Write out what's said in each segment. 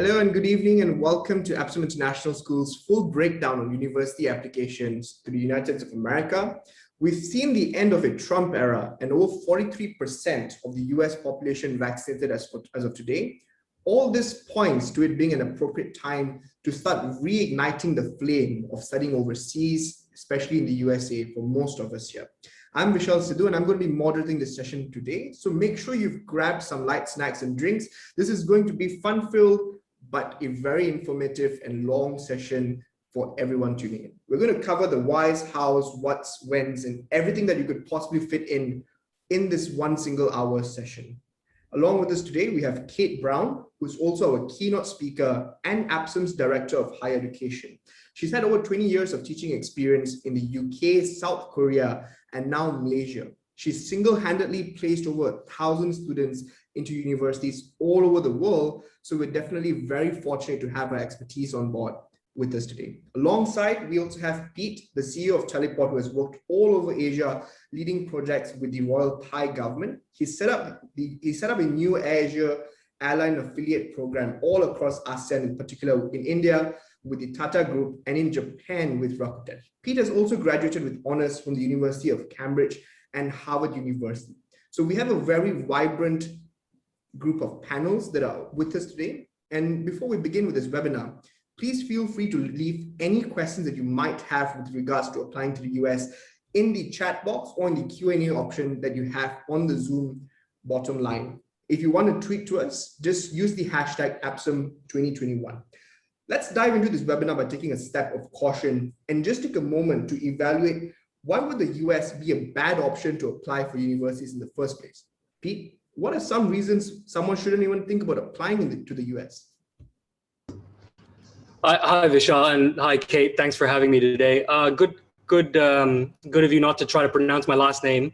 Hello and good evening and welcome to Epsom International School's full breakdown on university applications to the United States of America. We've seen the end of a Trump era and over 43% of the US population vaccinated as of today. All this points to it being an appropriate time to start reigniting the flame of studying overseas, especially in the USA for most of us here. I'm Vishal Sidhu and I'm going to be moderating this session today. So make sure you've grabbed some light snacks and drinks. This is going to be fun-filled, but a very informative and long session for everyone tuning in. We're going to cover the whys, hows, whats, whens, and everything that you could possibly fit in this one single hour session. Along with us today, we have Kate Brown, who's also a keynote speaker and Epsom's Director of Higher Education. She's had over 20 years of teaching experience in the UK, South Korea, and now Malaysia. She's single-handedly placed over 1,000 students into universities all over the world. So we're definitely very fortunate to have her expertise on board with us today. Alongside, we also have Pete, the CEO of Teleport, who has worked all over Asia, leading projects with the Royal Thai government. He set up a new Asia airline affiliate program all across ASEAN, in particular in India with the Tata Group and in Japan with Rakuten. Pete has also graduated with honors from the University of Cambridge and Harvard University. So we have a very vibrant group of panels that are with us today. And before we begin with this webinar, please feel free to leave any questions that you might have with regards to applying to the US in the chat box or in the Q&A option that you have on the Zoom bottom line. If you want to tweet to us, just use the hashtag Epsom2021. Let's dive into this webinar by taking a step of caution and just take a moment to evaluate why would the US be a bad option to apply for universities in the first place? Pete, what are some reasons someone shouldn't even think about applying to the US? Hi, Vishal, and hi, Kate. Thanks for having me today. Good of you not to try to pronounce my last name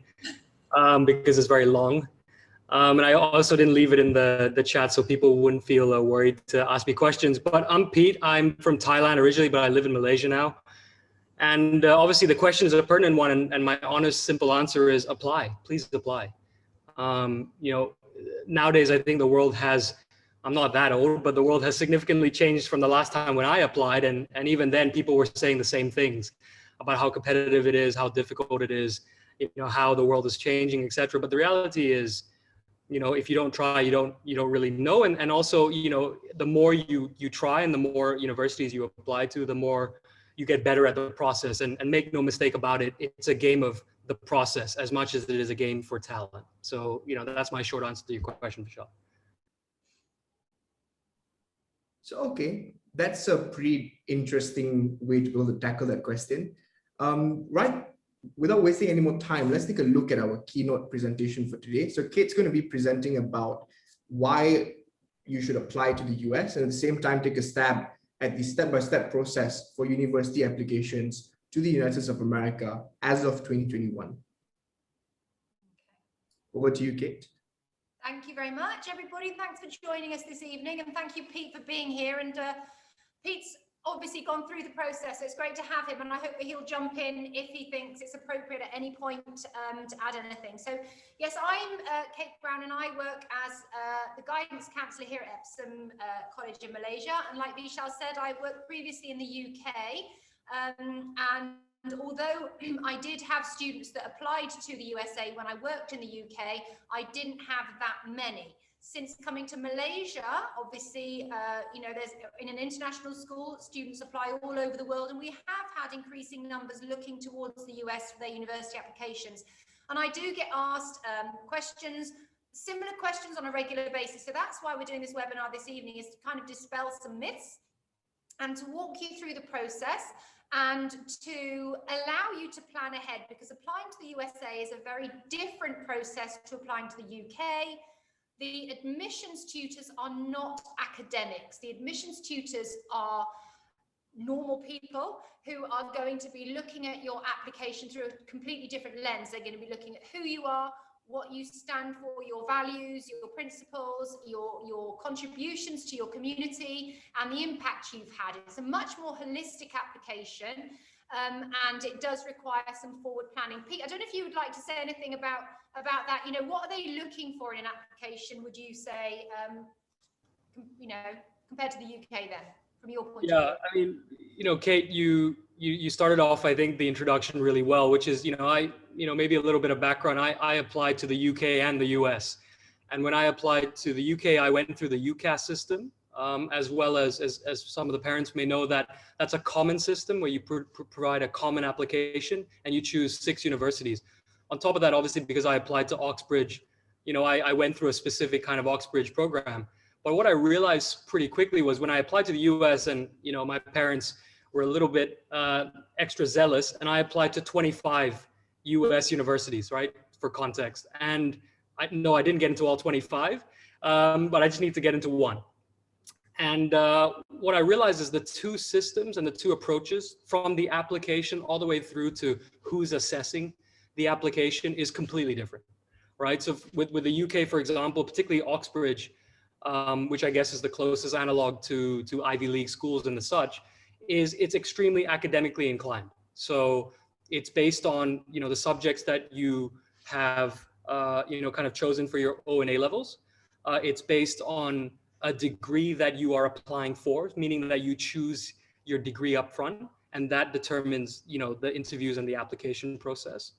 because it's very long. And I also didn't leave it in the chat so people wouldn't feel worried to ask me questions. But I'm Pete. I'm from Thailand originally, but I live in Malaysia now. And obviously the question is a pertinent one, and my honest, simple answer is apply. Please apply. Nowadays I think the world has, I'm not that old, but the world has significantly changed from the last time when I applied. And even then people were saying the same things about how competitive it is, how difficult it is, how the world is changing, etc. But the reality is, if you don't try, you don't really know. And also, the more you try and the more universities you apply to, the more you get better at the process. And make no mistake about it, it's a game of the process as much as it is a game for talent. So, that's my short answer to your question, Vishal. So, okay, that's a pretty interesting way to be able to tackle that question. Right, without wasting any more time, let's take a look at our keynote presentation for today. So Kate's going to be presenting about why you should apply to the US and at the same time take a stab at the step-by-step process for university applications to the United States of America as of 2021. Over to you, Kate. Thank you very much, everybody. Thanks for joining us this evening, and thank you, Pete, for being here. And Pete's obviously gone through the process, so it's great to have him, and I hope that he'll jump in if he thinks it's appropriate at any point to add anything. So yes, I'm Kate Brown, and I work as the guidance counsellor here at Epsom College in Malaysia. And like Vishal said, I worked previously in the UK, and although I did have students that applied to the USA when I worked in the UK, I didn't have that many. Since coming to Malaysia, obviously, there's in an international school, students apply all over the world, and we have had increasing numbers looking towards the US for their university applications. And I do get asked similar questions on a regular basis. So that's why we're doing this webinar this evening, is to kind of dispel some myths and to walk you through the process and to allow you to plan ahead, because applying to the USA is a very different process to applying to the UK. The admissions tutors are not academics. The admissions tutors are normal people who are going to be looking at your application through a completely different lens. They're going to be looking at who you are, what you stand for, your values, your principles, your contributions to your community, and the impact you've had. It's a much more holistic application, and it does require some forward planning. Pete, I don't know if you would like to say anything about that. What are they looking for in an application, would you say, compared to the UK then, from your point of Yeah, view? I mean, Kate, you started off, I think, the introduction really well, which is, maybe a little bit of background. I applied to the UK and the US. And when I applied to the UK, I went through the UCAS system, as well as some of the parents may know, that's a common system where you provide a common application and you choose 6 universities. On top of that, obviously, because I applied to Oxbridge, I went through a specific kind of Oxbridge program. But what I realized pretty quickly was when I applied to the US and, my parents were a little bit extra zealous, and I applied to 25 US universities, right, for context. And I didn't get into all 25, but I just need to get into one. And what I realized is the 2 systems and the 2 approaches, from the application all the way through to who's assessing the application, is completely different, right? So with the UK, for example, particularly Oxbridge, which I guess is the closest analog to Ivy League schools and the such, it's extremely academically inclined. So it's based on, the subjects that you have, kind of chosen for your O and A levels. It's based on a degree that you are applying for, meaning that you choose your degree up front, and that determines, the interviews and the application process.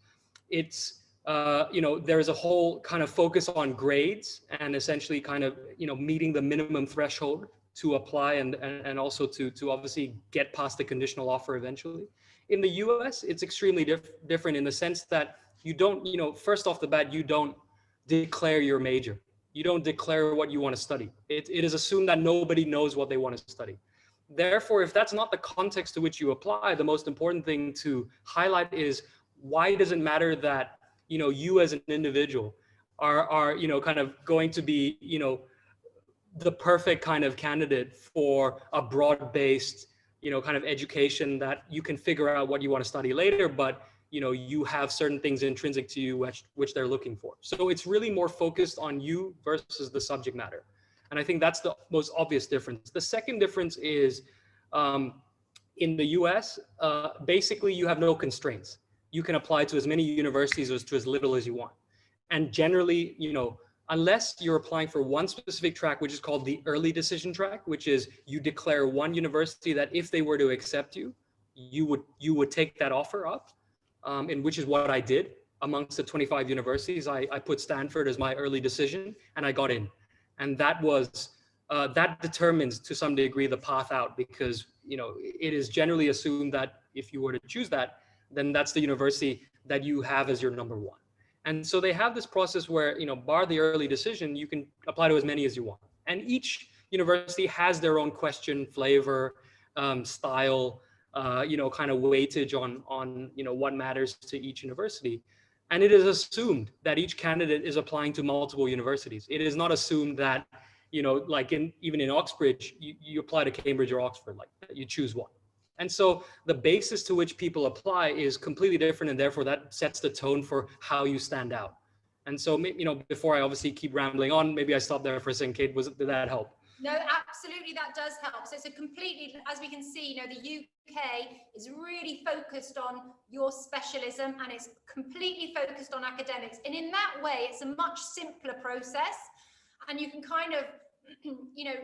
It's, there is a whole kind of focus on grades and essentially kind of, meeting the minimum threshold to apply and also to obviously get past the conditional offer eventually. In the US, it's extremely different in the sense that you don't, first off the bat, you don't declare your major. You don't declare what you want to study. It is assumed that nobody knows what they want to study. Therefore, if that's not the context to which you apply, the most important thing to highlight is, why does it matter that, you as an individual are kind of going to be, the perfect kind of candidate for a broad-based, kind of education that you can figure out what you want to study later, but you have certain things intrinsic to you which they're looking for. So it's really more focused on you versus the subject matter. And I think that's the most obvious difference. The second difference is, in the US, basically you have no constraints. You can apply to as many universities or to as little as you want. And generally, unless you're applying for one specific track, which is called the early decision track, which is you declare one university that if they were to accept you, you would take that offer up, and which is what I did. Amongst the 25 universities, I put Stanford as my early decision, and I got in. And that was, that determines to some degree the path out, because, it is generally assumed that if you were to choose that, then that's the university that you have as your number one. And so they have this process where, bar the early decision, you can apply to as many as you want. And each university has their own question, flavor, style, kind of weightage on what matters to each university. And it is assumed that each candidate is applying to multiple universities. It is not assumed that, like even in Oxbridge, you apply to Cambridge or Oxford, like you choose one. And so the basis to which people apply is completely different, and therefore that sets the tone for how you stand out. And so, before I obviously keep rambling on, maybe I stop there for a second. Kate, did that help? No, absolutely, that does help. So it's a completely, as we can see, the UK is really focused on your specialism, and it's completely focused on academics. And in that way, it's a much simpler process, and you can kind of,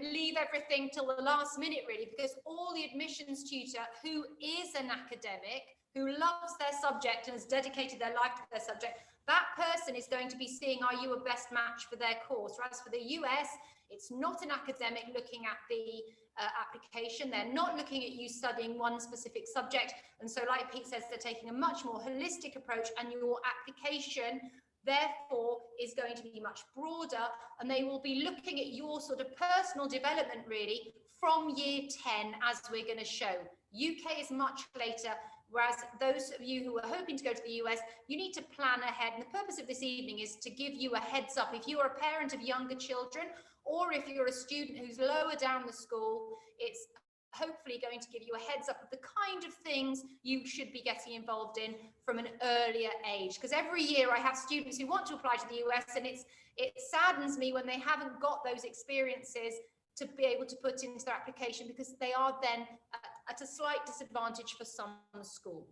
leave everything till the last minute, really, because all the admissions tutor who is an academic, who loves their subject and has dedicated their life to their subject, that person is going to be seeing, are you a best match for their course? Whereas for the US, it's not an academic looking at the application. They're not looking at you studying one specific subject. And so, like Pete says, they're taking a much more holistic approach, and your application therefore is going to be much broader, and they will be looking at your sort of personal development really from year 10, as we're going to show. UK is much later, whereas those of you who are hoping to go to the US, you need to plan ahead. And the purpose of this evening is to give you a heads up. If you are a parent of younger children, or if you're a student who's lower down the school, it's hopefully going to give you a heads up of the kind of things you should be getting involved in from an earlier age. Because every year I have students who want to apply to the US, and it saddens me when they haven't got those experiences to be able to put into their application, because they are then at a slight disadvantage for some schools.